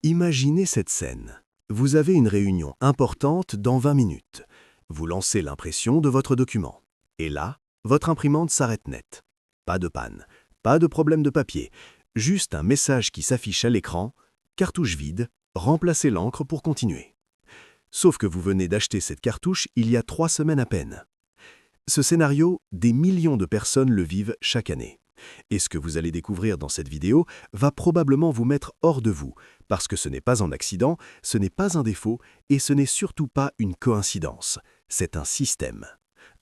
Imaginez cette scène. Vous avez une réunion importante dans 20 minutes. Vous lancez l'impression de votre document. Et là, votre imprimante s'arrête net. Pas de panne, pas de problème de papier, juste un message qui s'affiche à l'écran, cartouche vide, remplacez l'encre pour continuer. Sauf que vous venez d'acheter cette cartouche il y a 3 semaines à peine. Ce scénario, des millions de personnes le vivent chaque année. Et ce que vous allez découvrir dans cette vidéo va probablement vous mettre hors de vous, parce que ce n'est pas un accident, ce n'est pas un défaut, et ce n'est surtout pas une coïncidence. C'est un système.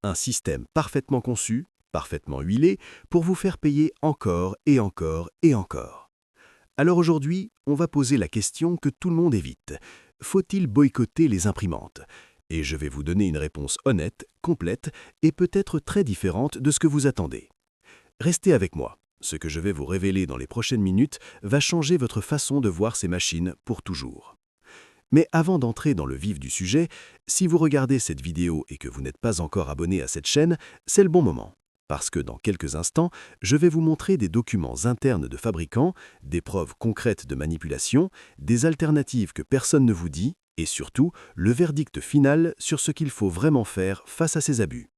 Un système parfaitement conçu, parfaitement huilé, pour vous faire payer encore et encore et encore. Alors aujourd'hui, on va poser la question que tout le monde évite. Faut-il boycotter les imprimantes ? Et je vais vous donner une réponse honnête, complète et peut-être très différente de ce que vous attendez. Restez avec moi. Ce que je vais vous révéler dans les prochaines minutes va changer votre façon de voir ces machines pour toujours. Mais avant d'entrer dans le vif du sujet, si vous regardez cette vidéo et que vous n'êtes pas encore abonné à cette chaîne, c'est le bon moment. Parce que dans quelques instants, je vais vous montrer des documents internes de fabricants, des preuves concrètes de manipulation, des alternatives que personne ne vous dit, et surtout, le verdict final sur ce qu'il faut vraiment faire face à ces abus.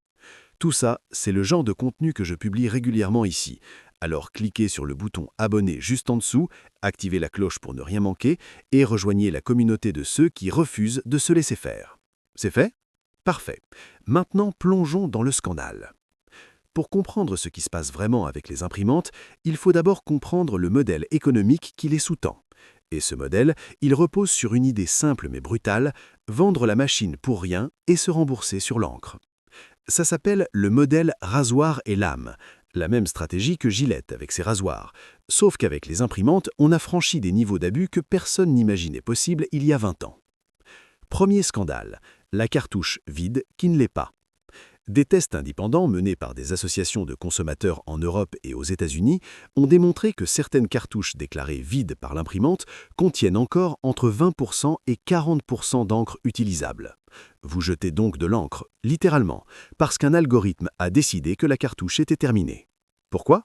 Tout ça, c'est le genre de contenu que je publie régulièrement ici. Alors cliquez sur le bouton « Abonner » juste en dessous, activez la cloche pour ne rien manquer et rejoignez la communauté de ceux qui refusent de se laisser faire. C'est fait ? Parfait. Maintenant, plongeons dans le scandale. Pour comprendre ce qui se passe vraiment avec les imprimantes, il faut d'abord comprendre le modèle économique qui les sous-tend. Et ce modèle, il repose sur une idée simple mais brutale, vendre la machine pour rien et se rembourser sur l'encre. Ça s'appelle le modèle rasoir et lame, la même stratégie que Gillette avec ses rasoirs. Sauf qu'avec les imprimantes, on a franchi des niveaux d'abus que personne n'imaginait possible il y a 20 ans. Premier scandale, la cartouche vide qui ne l'est pas. Des tests indépendants menés par des associations de consommateurs en Europe et aux États-Unis ont démontré que certaines cartouches déclarées vides par l'imprimante contiennent encore entre 20% et 40% d'encre utilisable. Vous jetez donc de l'encre, littéralement, parce qu'un algorithme a décidé que la cartouche était terminée. Pourquoi ?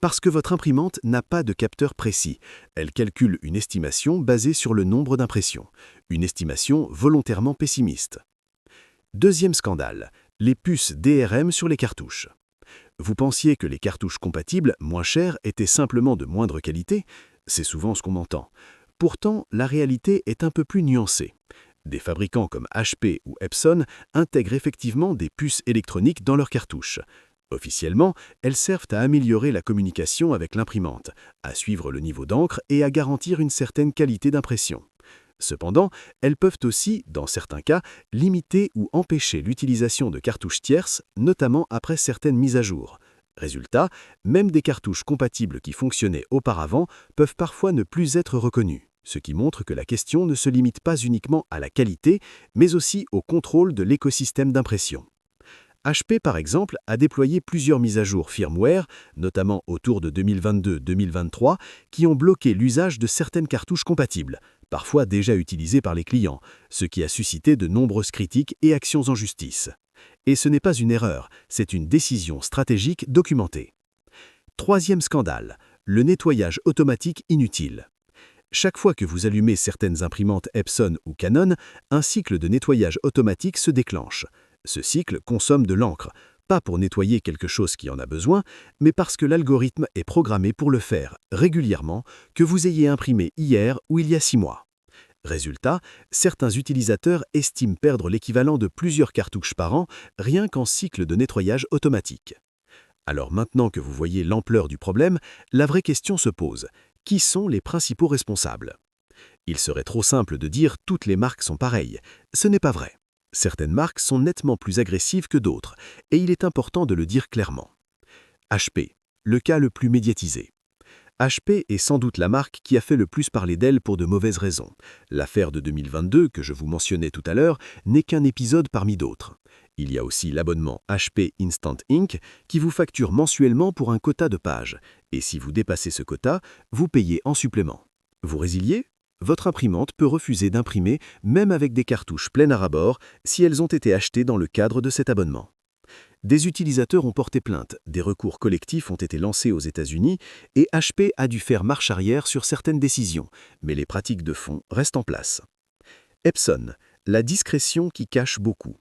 Parce que votre imprimante n'a pas de capteur précis. Elle calcule une estimation basée sur le nombre d'impressions. Une estimation volontairement pessimiste. Deuxième scandale, les puces DRM sur les cartouches. Vous pensiez que les cartouches compatibles, moins chères, étaient simplement de moindre qualité ? C'est souvent ce qu'on entend. Pourtant, la réalité est un peu plus nuancée. Des fabricants comme HP ou Epson intègrent effectivement des puces électroniques dans leurs cartouches. Officiellement, elles servent à améliorer la communication avec l'imprimante, à suivre le niveau d'encre et à garantir une certaine qualité d'impression. Cependant, elles peuvent aussi, dans certains cas, limiter ou empêcher l'utilisation de cartouches tierces, notamment après certaines mises à jour. Résultat, même des cartouches compatibles qui fonctionnaient auparavant peuvent parfois ne plus être reconnues, ce qui montre que la question ne se limite pas uniquement à la qualité, mais aussi au contrôle de l'écosystème d'impression. HP, par exemple, a déployé plusieurs mises à jour firmware, notamment autour de 2022-2023, qui ont bloqué l'usage de certaines cartouches compatibles, parfois déjà utilisées par les clients, ce qui a suscité de nombreuses critiques et actions en justice. Et ce n'est pas une erreur, c'est une décision stratégique documentée. Troisième scandale, le nettoyage automatique inutile. Chaque fois que vous allumez certaines imprimantes Epson ou Canon, un cycle de nettoyage automatique se déclenche. Ce cycle consomme de l'encre, pas pour nettoyer quelque chose qui en a besoin, mais parce que l'algorithme est programmé pour le faire régulièrement, que vous ayez imprimé hier ou il y a 6 mois. Résultat, certains utilisateurs estiment perdre l'équivalent de plusieurs cartouches par an rien qu'en cycle de nettoyage automatique. Alors maintenant que vous voyez l'ampleur du problème, la vraie question se pose. Qui sont les principaux responsables ? Il serait trop simple de dire « toutes les marques sont pareilles ». Ce n'est pas vrai. Certaines marques sont nettement plus agressives que d'autres, et il est important de le dire clairement. HP, le cas le plus médiatisé. HP est sans doute la marque qui a fait le plus parler d'elle pour de mauvaises raisons. L'affaire de 2022, que je vous mentionnais tout à l'heure, n'est qu'un épisode parmi d'autres. Il y a aussi l'abonnement HP Instant Ink qui vous facture mensuellement pour un quota de pages. Et si vous dépassez ce quota, vous payez en supplément. Vous résiliez ? Votre imprimante peut refuser d'imprimer même avec des cartouches pleines à ras-bord si elles ont été achetées dans le cadre de cet abonnement. Des utilisateurs ont porté plainte, des recours collectifs ont été lancés aux États-Unis et HP a dû faire marche arrière sur certaines décisions, mais les pratiques de fond restent en place. Epson, la discrétion qui cache beaucoup.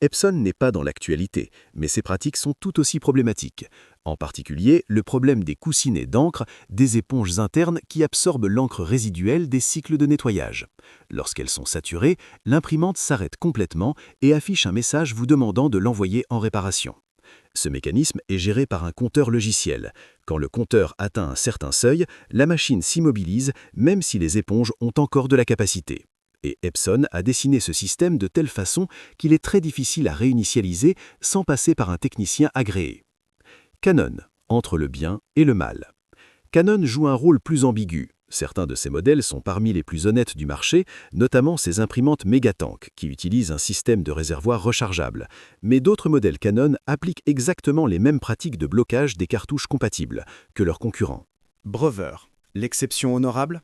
Epson n'est pas dans l'actualité, mais ses pratiques sont tout aussi problématiques. En particulier, le problème des coussinets d'encre, des éponges internes qui absorbent l'encre résiduelle des cycles de nettoyage. Lorsqu'elles sont saturées, l'imprimante s'arrête complètement et affiche un message vous demandant de l'envoyer en réparation. Ce mécanisme est géré par un compteur logiciel. Quand le compteur atteint un certain seuil, la machine s'immobilise même si les éponges ont encore de la capacité. Et Epson a dessiné ce système de telle façon qu'il est très difficile à réinitialiser sans passer par un technicien agréé. Canon, entre le bien et le mal. Canon joue un rôle plus ambigu. Certains de ses modèles sont parmi les plus honnêtes du marché, notamment ses imprimantes Megatank, qui utilisent un système de réservoir rechargeable. Mais d'autres modèles Canon appliquent exactement les mêmes pratiques de blocage des cartouches compatibles que leurs concurrents. Brother, l'exception honorable?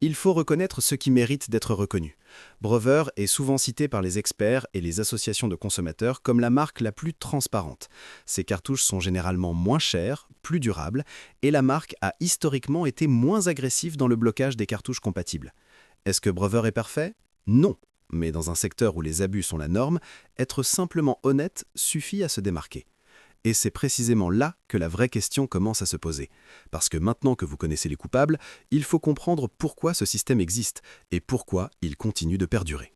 Il faut reconnaître ce qui mérite d'être reconnu. Brother est souvent cité par les experts et les associations de consommateurs comme la marque la plus transparente. Ces cartouches sont généralement moins chères, plus durables, et la marque a historiquement été moins agressive dans le blocage des cartouches compatibles. Est-ce que Brother est parfait? Non. Mais dans un secteur où les abus sont la norme, être simplement honnête suffit à se démarquer. Et c'est précisément là que la vraie question commence à se poser. Parce que maintenant que vous connaissez les coupables, il faut comprendre pourquoi ce système existe et pourquoi il continue de perdurer.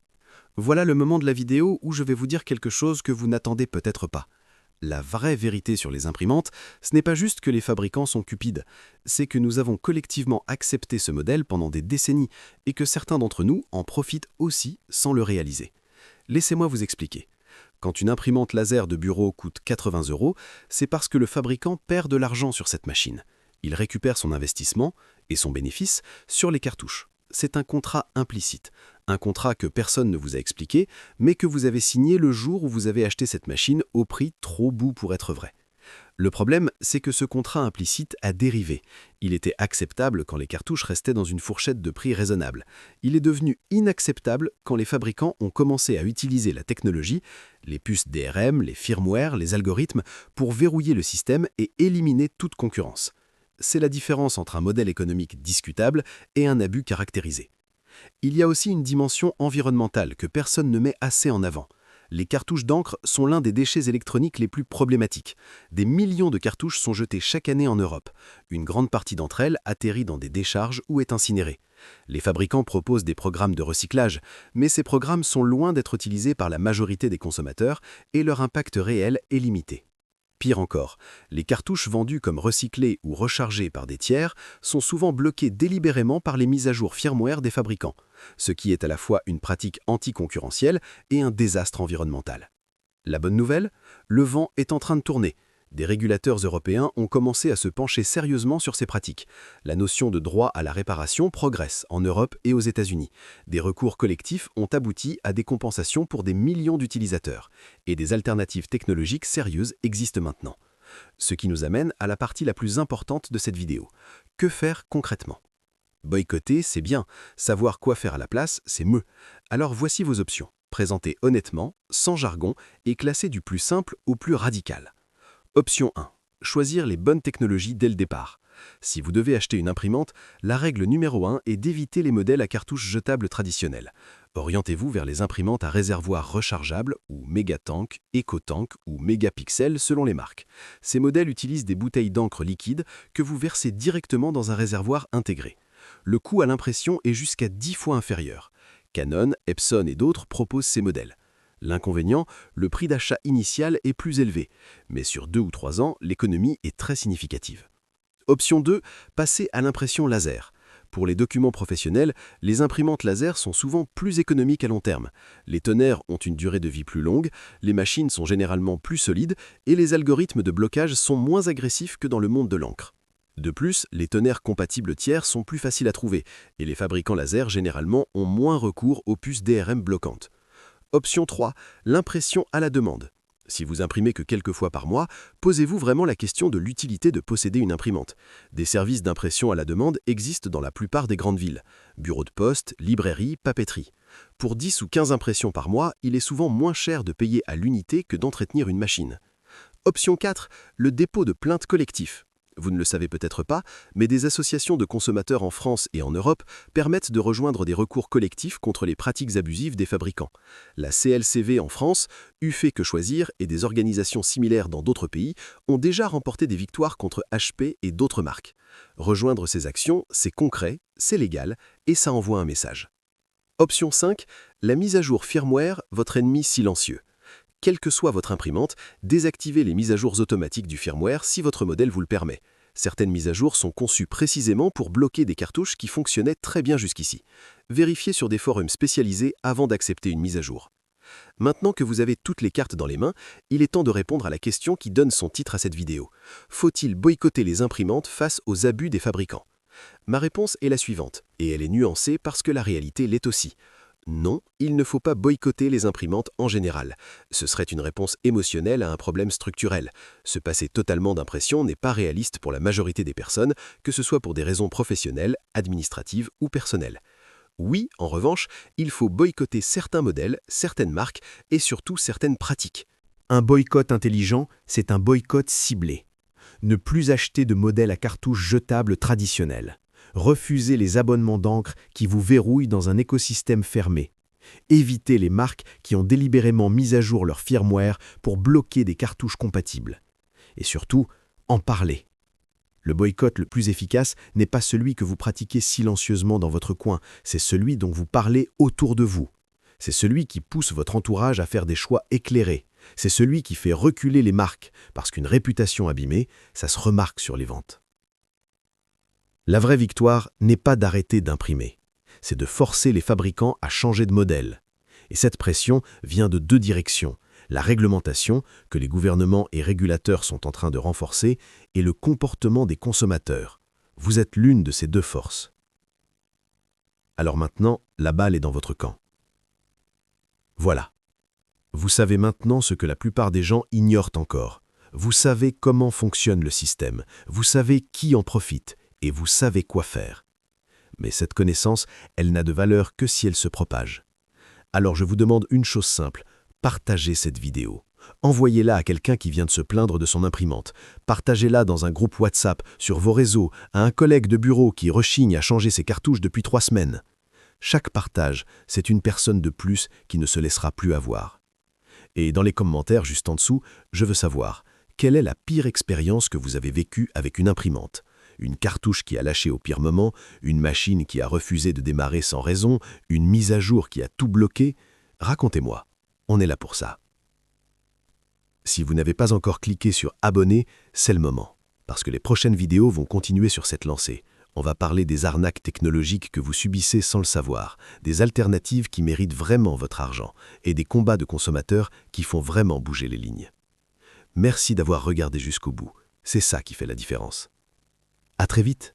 Voilà le moment de la vidéo où je vais vous dire quelque chose que vous n'attendez peut-être pas. La vraie vérité sur les imprimantes, ce n'est pas juste que les fabricants sont cupides, c'est que nous avons collectivement accepté ce modèle pendant des décennies et que certains d'entre nous en profitent aussi sans le réaliser. Laissez-moi vous expliquer. Quand une imprimante laser de bureau coûte 80 €, c'est parce que le fabricant perd de l'argent sur cette machine. Il récupère son investissement et son bénéfice sur les cartouches. C'est un contrat implicite, un contrat que personne ne vous a expliqué, mais que vous avez signé le jour où vous avez acheté cette machine au prix trop bout pour être vrai. Le problème, c'est que ce contrat implicite a dérivé. Il était acceptable quand les cartouches restaient dans une fourchette de prix raisonnable. Il est devenu inacceptable quand les fabricants ont commencé à utiliser la technologie, les puces DRM, les firmware, les algorithmes, pour verrouiller le système et éliminer toute concurrence. C'est la différence entre un modèle économique discutable et un abus caractérisé. Il y a aussi une dimension environnementale que personne ne met assez en avant. Les cartouches d'encre sont l'un des déchets électroniques les plus problématiques. Des millions de cartouches sont jetées chaque année en Europe. Une grande partie d'entre elles atterrit dans des décharges ou est incinérée. Les fabricants proposent des programmes de recyclage, mais ces programmes sont loin d'être utilisés par la majorité des consommateurs et leur impact réel est limité. Pire encore, les cartouches vendues comme recyclées ou rechargées par des tiers sont souvent bloquées délibérément par les mises à jour firmware des fabricants, ce qui est à la fois une pratique anticoncurrentielle et un désastre environnemental. La bonne nouvelle, le vent est en train de tourner. Des régulateurs européens ont commencé à se pencher sérieusement sur ces pratiques. La notion de droit à la réparation progresse en Europe et aux États-Unis. Des recours collectifs ont abouti à des compensations pour des millions d'utilisateurs. Et des alternatives technologiques sérieuses existent maintenant. Ce qui nous amène à la partie la plus importante de cette vidéo. Que faire concrètement? Boycotter, c'est bien. Savoir quoi faire à la place, c'est mieux. Alors voici vos options. Présentées honnêtement, sans jargon et classées du plus simple au plus radical. Option 1. Choisir les bonnes technologies dès le départ. Si vous devez acheter une imprimante, la règle numéro 1 est d'éviter les modèles à cartouches jetables traditionnels. Orientez-vous vers les imprimantes à réservoir rechargeable ou Megatank, EcoTank ou Megapixel selon les marques. Ces modèles utilisent des bouteilles d'encre liquide que vous versez directement dans un réservoir intégré. Le coût à l'impression est jusqu'à 10 fois inférieur. Canon, Epson et d'autres proposent ces modèles. L'inconvénient, le prix d'achat initial est plus élevé, mais sur 2 ou 3 ans, l'économie est très significative. Option 2, passer à l'impression laser. Pour les documents professionnels, les imprimantes laser sont souvent plus économiques à long terme. Les tonnerres ont une durée de vie plus longue, les machines sont généralement plus solides et les algorithmes de blocage sont moins agressifs que dans le monde de l'encre. De plus, les tonnerres compatibles tiers sont plus faciles à trouver et les fabricants laser généralement ont moins recours aux puces DRM bloquantes. Option 3, l'impression à la demande. Si vous imprimez que quelques fois par mois, posez-vous vraiment la question de l'utilité de posséder une imprimante. Des services d'impression à la demande existent dans la plupart des grandes villes. Bureaux de poste, librairies, papeteries. Pour 10 ou 15 impressions par mois, il est souvent moins cher de payer à l'unité que d'entretenir une machine. Option 4, le dépôt de plaintes collectives. Vous ne le savez peut-être pas, mais des associations de consommateurs en France et en Europe permettent de rejoindre des recours collectifs contre les pratiques abusives des fabricants. La CLCV en France, UFE Que Choisir et des organisations similaires dans d'autres pays ont déjà remporté des victoires contre HP et d'autres marques. Rejoindre ces actions, c'est concret, c'est légal et ça envoie un message. Option 5, la mise à jour firmware, votre ennemi silencieux. Quelle que soit votre imprimante, désactivez les mises à jour automatiques du firmware si votre modèle vous le permet. Certaines mises à jour sont conçues précisément pour bloquer des cartouches qui fonctionnaient très bien jusqu'ici. Vérifiez sur des forums spécialisés avant d'accepter une mise à jour. Maintenant que vous avez toutes les cartes dans les mains, il est temps de répondre à la question qui donne son titre à cette vidéo. Faut-il boycotter les imprimantes face aux abus des fabricants? Ma réponse est la suivante, et elle est nuancée parce que la réalité l'est aussi. Non, il ne faut pas boycotter les imprimantes en général. Ce serait une réponse émotionnelle à un problème structurel. Se passer totalement d'impression n'est pas réaliste pour la majorité des personnes, que ce soit pour des raisons professionnelles, administratives ou personnelles. Oui, en revanche, il faut boycotter certains modèles, certaines marques et surtout certaines pratiques. Un boycott intelligent, c'est un boycott ciblé. Ne plus acheter de modèles à cartouches jetables traditionnels. Refusez les abonnements d'encre qui vous verrouillent dans un écosystème fermé. Évitez les marques qui ont délibérément mis à jour leur firmware pour bloquer des cartouches compatibles. Et surtout, en parler. Le boycott le plus efficace n'est pas celui que vous pratiquez silencieusement dans votre coin, c'est celui dont vous parlez autour de vous. C'est celui qui pousse votre entourage à faire des choix éclairés. C'est celui qui fait reculer les marques, parce qu'une réputation abîmée, ça se remarque sur les ventes. La vraie victoire n'est pas d'arrêter d'imprimer, c'est de forcer les fabricants à changer de modèle. Et cette pression vient de deux directions, la réglementation, que les gouvernements et régulateurs sont en train de renforcer, et le comportement des consommateurs. Vous êtes l'une de ces deux forces. Alors maintenant, la balle est dans votre camp. Voilà. Vous savez maintenant ce que la plupart des gens ignorent encore. Vous savez comment fonctionne le système, vous savez qui en profite, et vous savez quoi faire. Mais cette connaissance, elle n'a de valeur que si elle se propage. Alors je vous demande une chose simple, partagez cette vidéo. Envoyez-la à quelqu'un qui vient de se plaindre de son imprimante. Partagez-la dans un groupe WhatsApp, sur vos réseaux, à un collègue de bureau qui rechigne à changer ses cartouches depuis 3 semaines. Chaque partage, c'est une personne de plus qui ne se laissera plus avoir. Et dans les commentaires juste en dessous, je veux savoir, quelle est la pire expérience que vous avez vécue avec une imprimante ? Une cartouche qui a lâché au pire moment, une machine qui a refusé de démarrer sans raison, une mise à jour qui a tout bloqué. Racontez-moi, on est là pour ça. Si vous n'avez pas encore cliqué sur abonner, c'est le moment, parce que les prochaines vidéos vont continuer sur cette lancée. On va parler des arnaques technologiques que vous subissez sans le savoir, des alternatives qui méritent vraiment votre argent et des combats de consommateurs qui font vraiment bouger les lignes. Merci d'avoir regardé jusqu'au bout, c'est ça qui fait la différence. À très vite.